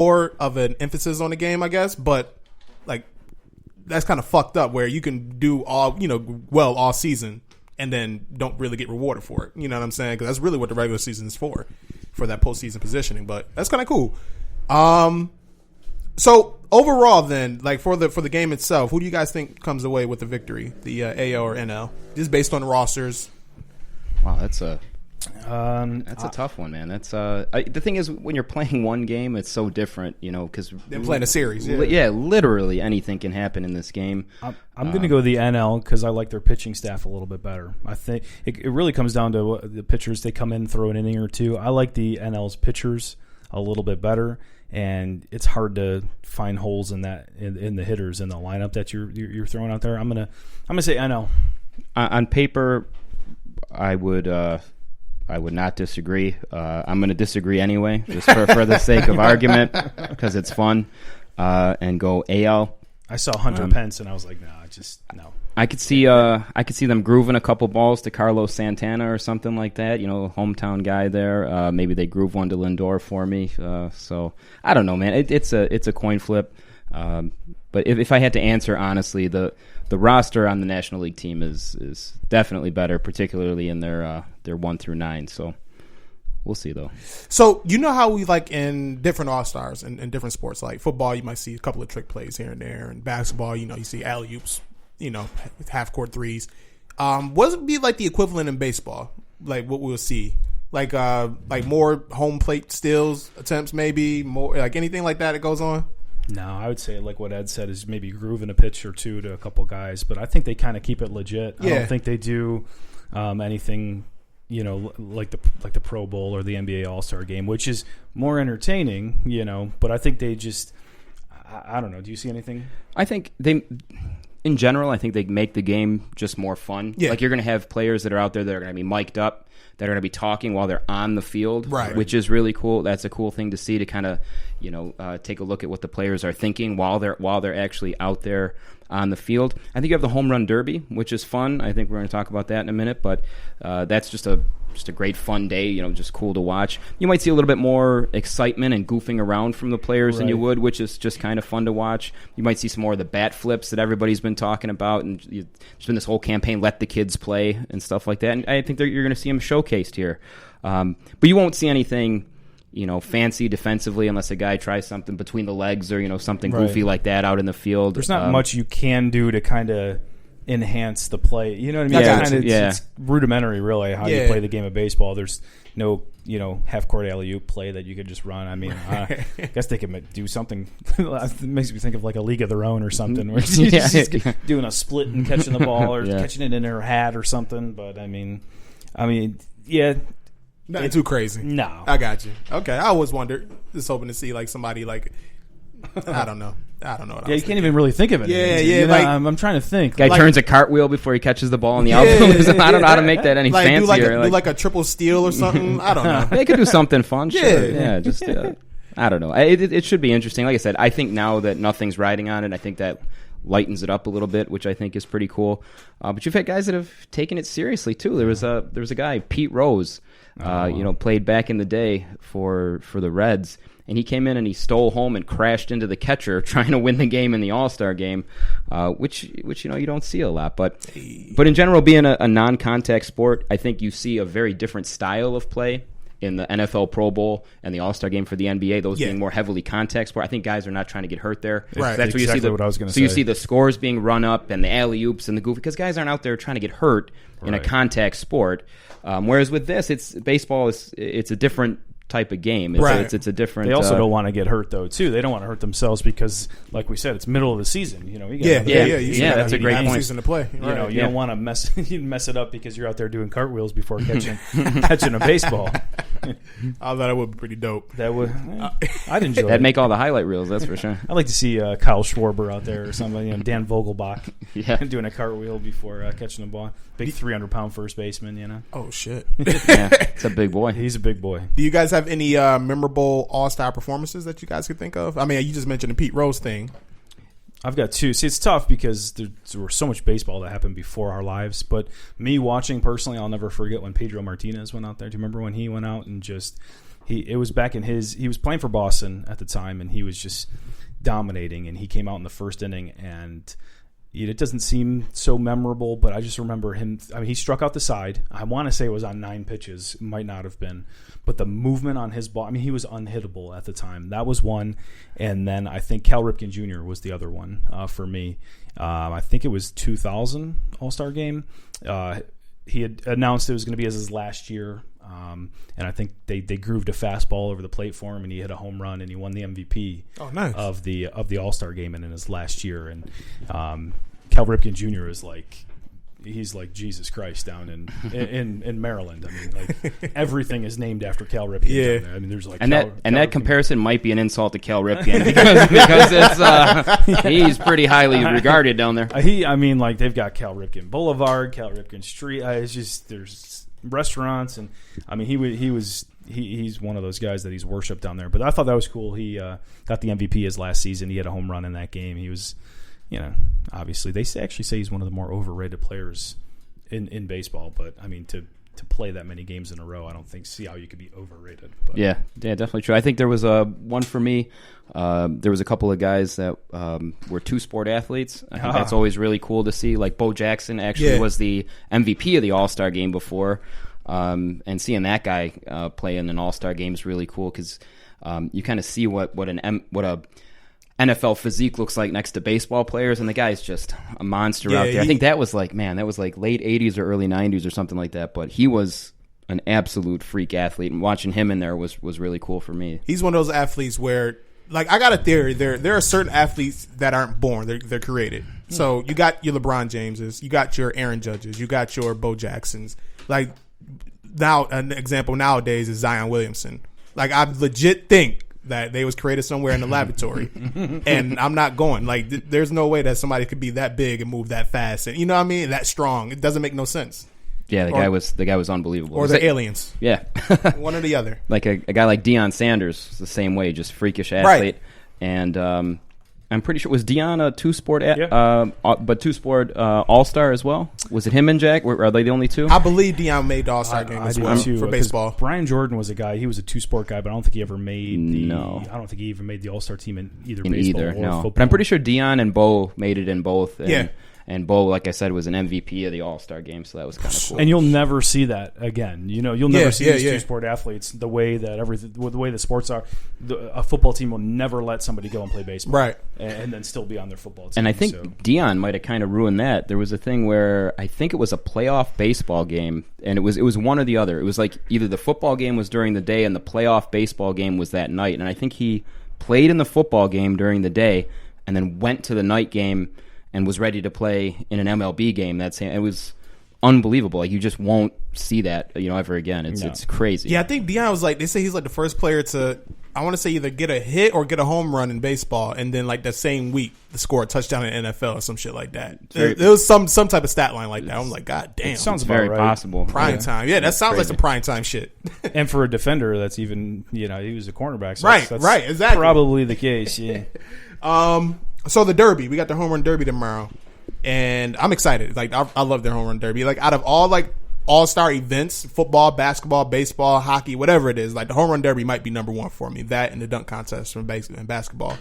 more of an emphasis on the game, I guess. But like that's kind of fucked up where you can do well all season and then don't really get rewarded for it. You know what I'm saying? Because that's really what the regular season is for that postseason positioning. But that's kind of cool. So overall, then, like for the game itself, who do you guys think comes away with the victory? The AL or NL? Just based on the rosters. Wow, that's a tough one, man. That's the thing is when you're playing one game, it's so different, because they're playing a series. Literally anything can happen in this game. I'm going to go the NL because I like their pitching staff a little bit better. I think it really comes down to the pitchers. They come in, throw an inning or two. I like the NL's pitchers a little bit better, and it's hard to find holes in that in the hitters in the lineup that you're throwing out there. I'm gonna say NL. On paper, I would not disagree. I'm going to disagree anyway, just for the sake of argument, because it's fun, and go AL. I saw Hunter Pence, and I was like, no. I could see them grooving a couple balls to Carlos Santana or something like that. Hometown guy there. Maybe they groove one to Lindor for me. So I don't know, man. It's a coin flip. But if I had to answer honestly, the roster on the National League team is definitely better, particularly in their 1 through 9. So we'll see though. So how we like in different All-Stars and different sports, like football, you might see a couple of trick plays here and there, and basketball, you see alley-oops, half court threes. What would it be like the equivalent in baseball? Like what we'll see, like more home plate steals attempts, maybe more like anything like that goes on. No, I would say like what Ed said is maybe grooving a pitch or two to a couple guys, but I think they kind of keep it legit. Yeah. I don't think they do anything, like the Pro Bowl or the NBA All-Star Game, which is more entertaining, but I think they just I don't know. Do you see anything? I think in general, I think they make the game just more fun. Yeah. Like you're going to have players that are out there that are going to be mic'd up, that are going to be talking while they're on the field, right? Which is really cool. That's a cool thing to see, to kind of, take a look at what the players are thinking while they're actually out there on the field. I think you have the home run derby, which is fun. I think we're going to talk about that in a minute, but that's just a great fun day, just cool to watch. You might see a little bit more excitement and goofing around from the players than you would, which is just kind of fun to watch. You might see some more of the bat flips that everybody's been talking about, and there's been this whole campaign, let the kids play and stuff like that. And I think you're going to see them showcased here. But you won't see anything, fancy defensively unless a guy tries something between the legs or, something goofy like that out in the field. There's not much you can do to kind of enhance the play. You know what I mean? It's rudimentary, really, how you play the game of baseball. There's no, half-court alley-oop play that you could just run. I mean, I guess they could do something. It makes me think of like a League of Their Own or something, where just doing a split and catching the ball or catching it in her hat or something. But, I mean, yeah. Nothing too crazy. No. I got you. Okay. I always wondered, just hoping to see like somebody like, I don't know. What you can't even really think of it. Yeah. Like, I'm trying to think. Guy turns a cartwheel before he catches the ball in the outfield. I don't know how to make that any fancier. Do like a triple steal or something. I don't know. They could do something fun. Sure. Yeah. Just I don't know. It should be interesting. Like I said, I think now that nothing's riding on it, I think that lightens it up a little bit, which I think is pretty cool. But you've had guys that have taken it seriously too. There was a guy, Pete Rose, played back in the day for the Reds. And he came in and he stole home and crashed into the catcher trying to win the game in the All-Star game, which you don't see a lot. But in general, being a non-contact sport, I think you see a very different style of play in the NFL Pro Bowl and the All-Star game for the NBA, those being more heavily contact sport. I think guys are not trying to get hurt there. Right. That's exactly where you see what I was going to say. So you see the scores being run up and the alley-oops and the goofy, because guys aren't out there trying to get hurt in a contact sport. Whereas with this, baseball is a different type of game. It's a different. They also don't want to get hurt though too. They don't want to hurt themselves because, like we said, it's middle of the season. You got that's a great point. Season to play. You don't want to mess it up because you're out there doing cartwheels before catching a baseball. I thought it would be pretty dope. That would. I'd enjoy. That'd make all the highlight reels. That's for sure. I'd like to see Kyle Schwarber out there or somebody. Dan Vogelbach, doing a cartwheel before catching the ball. Big 300-pound first baseman. Oh shit. It's a big boy. He's a big boy. Do you guys have any memorable All-Star performances that you guys could think of? I mean, you just mentioned the Pete Rose thing. I've got two. See, it's tough because there was so much baseball that happened before our lives. But me watching personally, I'll never forget when Pedro Martinez went out there. Do you remember when he went out and just It was back in he was playing for Boston at the time, and he was just dominating. And he came out in the first inning, and it doesn't seem so memorable, but I just remember him. I mean, he struck out the side. I want to say it was on 9 pitches. It might not have been. But the movement on his ball, I mean, he was unhittable at the time. That was one. And then I think Cal Ripken Jr. was the other one for me. I think it was 2000 All-Star Game. He had announced it was going to be his last year. And I think they grooved a fastball over the plate for him, and he hit a home run, and he won the MVP of the All-Star game in his last year. And Cal Ripken Jr. is he's like Jesus Christ down in Maryland. I mean, like everything is named after Cal Ripken. Yeah, down there. I mean, there's like that comparison might be an insult to Cal Ripken because it's he's pretty highly regarded down there. I mean, like they've got Cal Ripken Boulevard, Cal Ripken Street. It's just there's restaurants, and I mean he's one of those guys that he's worshipped down there. But I thought that was cool. He got the MVP his last season. He had a home run in that game. He was, obviously they actually say he's one of the more overrated players in baseball. But I mean to play that many games in a row, I don't see how you could be overrated. But. Yeah, definitely true. I think there was one for me. There was a couple of guys that were two-sport athletes. I think that's always really cool to see. Like Bo Jackson actually was the MVP of the All-Star game before. And seeing that guy play in an All-Star game is really cool because you kind of see what a NFL physique looks like next to baseball players, and the guy's just a monster out there. I think that was like late 80s or early 90s or something like that, but he was an absolute freak athlete, and watching him in there was really cool for me. He's one of those athletes where, like, I got a theory. There are certain athletes that aren't born; they're created. So you got your LeBron Jameses, you got your Aaron Judges, you got your Bo Jacksons. Like now, an example nowadays is Zion Williamson. Like I legit think that they was created somewhere in the laboratory, and I'm not going. Like there's no way that somebody could be that big and move that fast, and you know what I mean, that strong. It doesn't make no sense. Yeah, the guy was unbelievable. Or the aliens. Yeah. One or the other. Like a guy like Deion Sanders, the same way, just freakish athlete. Right. And I'm pretty sure, was Deion a two-sport All-Star as well? Was it him and Jack? Are they the only two? I believe Deion made the All-Star game as well for baseball. Brian Jordan was a guy, he was a two-sport guy, but I don't think he ever made I don't think he even made the All-Star team in either baseball or football. But I'm pretty sure Deion and Bo made it in both. And Bo, like I said, was an MVP of the All-Star game, so that was kind of cool. And you'll never see that again. You'll never see these two-sport athletes the way that the way the sports are. A football team will never let somebody go and play baseball, right? And then still be on their football team. And I think Deion might have kind of ruined that. There was a thing where I think it was a playoff baseball game, and it was one or the other. It was like either the football game was during the day and the playoff baseball game was that night. And I think he played in the football game during the day and then went to the night game and was ready to play in an MLB game. It was unbelievable. Like you just won't see that, ever again. It's crazy. Yeah, I think Deion was they say he's like the first player to, I want to say, either get a hit or get a home run in baseball, and then like that same week to score a touchdown in NFL or some shit like that. There was some type of stat line like that. I'm like, God damn, it sounds very right. possible. Prime time, that sounds like some prime time shit. And for a defender, that's even he was a cornerback, so right, exactly, probably the case. Yeah. So the Derby, we got the home run derby tomorrow, and I'm excited. Like I love their home run derby. Like out of all like all-star events, football, basketball, baseball, hockey, whatever it is, like the home run derby might be number one for me. That and the dunk contest from basketball.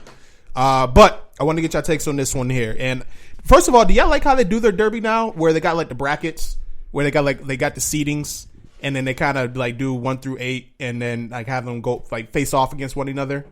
But I want to get y'all takes on this one here. And first of all, do y'all like how they do their derby now, where they got like the brackets, where they got the seedings, and then they kind of like do 1 through 8, and then like have them go like face off against one another?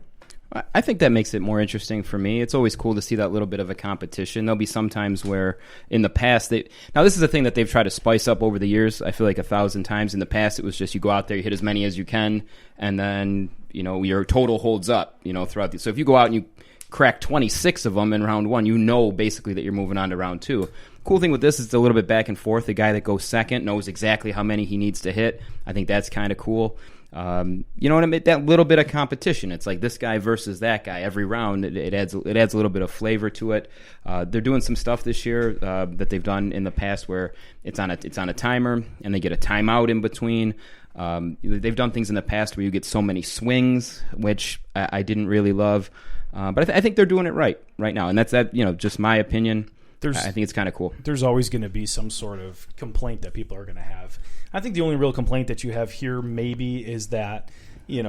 I think that makes it more interesting for me. It's always cool to see that little bit of a competition. There'll be some times where in the past, now this is a thing that they've tried to spice up over the years. I feel like 1,000 times. In the past, it was just you go out there, you hit as many as you can, and then your total holds up throughout the. So if you go out and you crack 26 of them in round 1, basically that you're moving on to round 2. Cool thing with this is it's a little bit back and forth. The guy that goes second knows exactly how many he needs to hit. I think that's kind of cool. You know what I mean? That little bit of competition. It's like this guy versus that guy every round. It adds a little bit of flavor to it. They're doing some stuff this year that they've done in the past where it's on a timer and they get a timeout in between. They've done things in the past where you get so many swings, which I didn't really love. But I think they're doing it right now, and that's just my opinion. I think it's kind of cool. There's always going to be some sort of complaint that people are going to have. I think the only real complaint that you have here maybe is that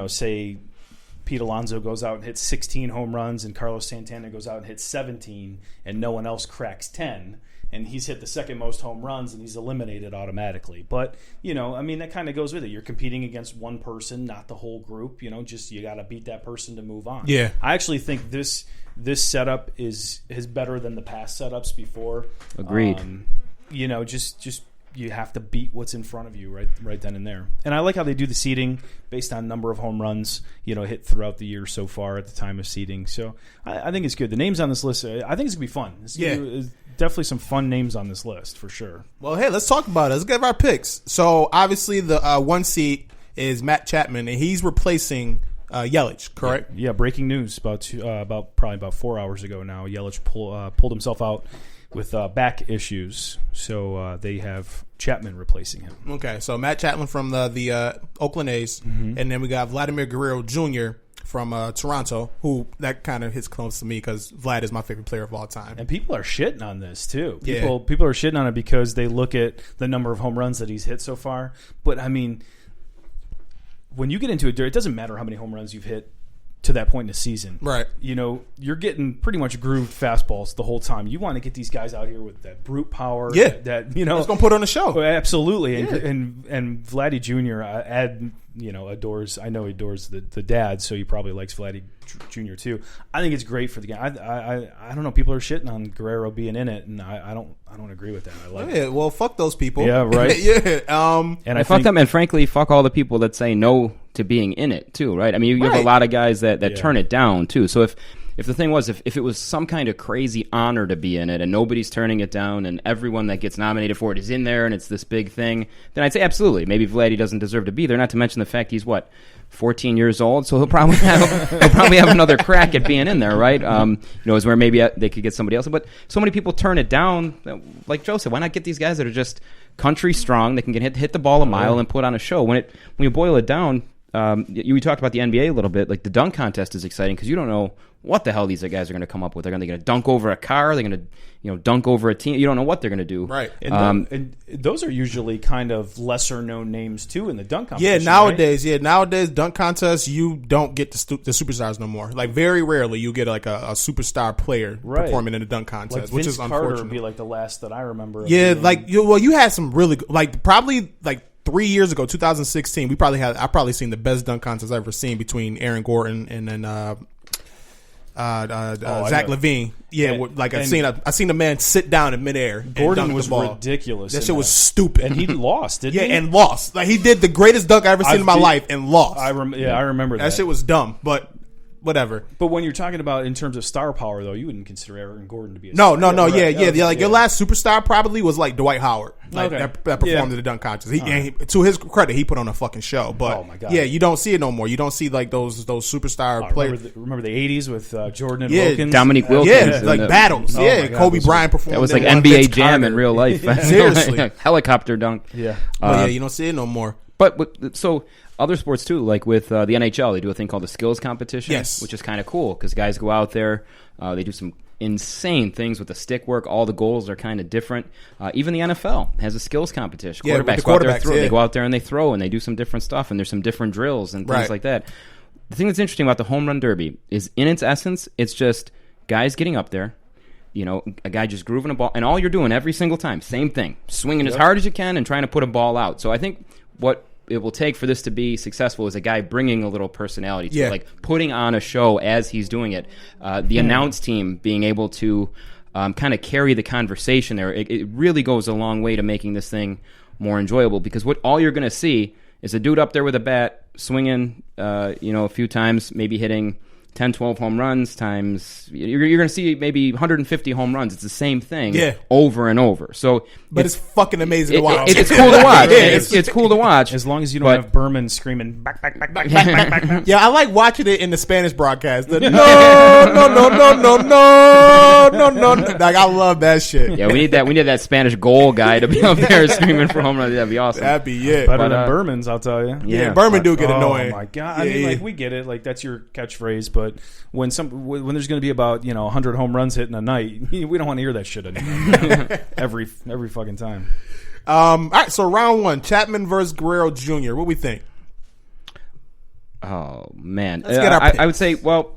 say Pete Alonso goes out and hits 16 home runs and Carlos Santana goes out and hits 17 and no one else cracks 10, and he's hit the second most home runs and he's eliminated automatically. But, that kind of goes with it. You're competing against one person, not the whole group. You got to beat that person to move on. Yeah. I actually think this setup is better than the past setups before. Agreed. Just you have to beat what's in front of you right then and there. And I like how they do the seeding based on number of home runs, hit throughout the year so far at the time of seeding. So I think it's good. The names on this list, I think it's going to be fun. Definitely some fun names on this list for sure. Well, hey, let's talk about it. Let's get our picks. So obviously the 1 seed is Matt Chapman, and he's replacing Yelich, correct? Yeah, breaking news about 4 hours ago now. Yelich pulled himself out with back issues, so they have Chapman replacing him. Okay, so Matt Chapman from the Oakland A's, and then we got Vladimir Guerrero Jr. from Toronto, who that kind of hits close to me because Vlad is my favorite player of all time. And people are shitting on this too. People are shitting on it because they look at the number of home runs that he's hit so far. But I mean, when you get into it doesn't matter how many home runs you've hit to that point in the season. Right. You're getting pretty much grooved fastballs the whole time. You want to get these guys out here with that brute power. Yeah. That it's going to put on a show. Oh, absolutely. Yeah. And Vladdy Jr., Ed, adores, I know he adores the dad, so he probably likes Vladdy Jr. too. I think it's great for the game. I don't know. People are shitting on Guerrero being in it, and I don't agree with that. I like it. Well, fuck those people. Yeah, right. Yeah. And I fuck them, and frankly, fuck all the people that say no to being in it too, right? I mean, you have a lot of guys that turn it down too. So if the thing was, if it was some kind of crazy honor to be in it and nobody's turning it down and everyone that gets nominated for it is in there and it's this big thing, then I'd say absolutely. Maybe Vladdy doesn't deserve to be there, not to mention the fact he's 14 years old, so he'll probably have another crack at being in there, right? Is where maybe they could get somebody else. But so many people turn it down. Like Joe said, why not get these guys that are just country strong, they can hit the ball a mile and put on a show? When you boil it down, we talked about the NBA a little bit. Like the dunk contest is exciting because you don't know what the hell these guys are going to come up with. They're going to dunk over a car. They're going to dunk over a team. You don't know what they're going to do. Right. And those are usually kind of lesser known names too in the dunk competition. Yeah, nowadays dunk contests you don't get the superstars no more. Like very rarely you get like a superstar player performing in a dunk contest, which is unfortunate. Carter would be like the last that I remember. Yeah, you had some really probably 3 years ago, 2016. I probably seen the best dunk contest I've ever seen between Aaron Gordon and then Zach LaVine. Yeah, I seen a man sit down in midair. Gordon was ridiculous. That shit was stupid, and he lost. Didn't he? Yeah, and lost. Like he did the greatest dunk I ever seen in my life and lost. I remember that. That shit was dumb, but whatever. But when you're talking about in terms of star power, though, you wouldn't consider Aaron Gordon to be a star. No. Your last superstar probably was like Dwight Howard, that performed in the dunk contest. To his credit, he put on a fucking show. But oh my God. Yeah, you don't see it no more. You don't see like those superstar players. Remember the '80s with Jordan and Wilkins, Dominique Wilkins, battles. God, Kobe Bryant performed. That was like NBA Jam in real life. Seriously, helicopter dunk. Yeah, you don't see it no more. But so other sports too, like with the NHL, they do a thing called the skills competition, which is kind of cool because guys go out there, they do some insane things with the stick work. All the goals are kind of different. Even the NFL has a skills competition. Quarterbacks go out there, they go out there and they throw and they do some different stuff and there's some different drills and things like that. The thing that's interesting about the home run derby is, in its essence, it's just guys getting up there. A guy just grooving a ball, and all you're doing every single time, same thing, swinging as hard as you can and trying to put a ball out. So I think what it will take for this to be successful is a guy bringing a little personality to it, like putting on a show as he's doing it. The announce team being able to kind of carry the conversation there. It really goes a long way to making this thing more enjoyable, because all you're going to see is a dude up there with a bat swinging, a few times, maybe hitting 10, 12 home runs times, you're going to see maybe 150 home runs. It's the same thing over and over. So, but it's fucking amazing to watch. It's cool to watch. It's cool to watch. As long as you don't have Berman screaming, back. Yeah, I like watching it in the Spanish broadcast. No. Like, I love that shit. Yeah, we need that Spanish goal guy to be up there screaming for home runs. That'd be awesome. That'd be it. Better than Berman's, I'll tell you. Yeah, Berman do get annoying. Oh my God. I mean, we get it. Like, that's your catchright. But when there's going to be about 100 home runs hit in a night, we don't want to hear that shit anymore. every fucking time. All right, so round one, Chapman versus Guerrero Jr. What we think? Oh man, I would say, well,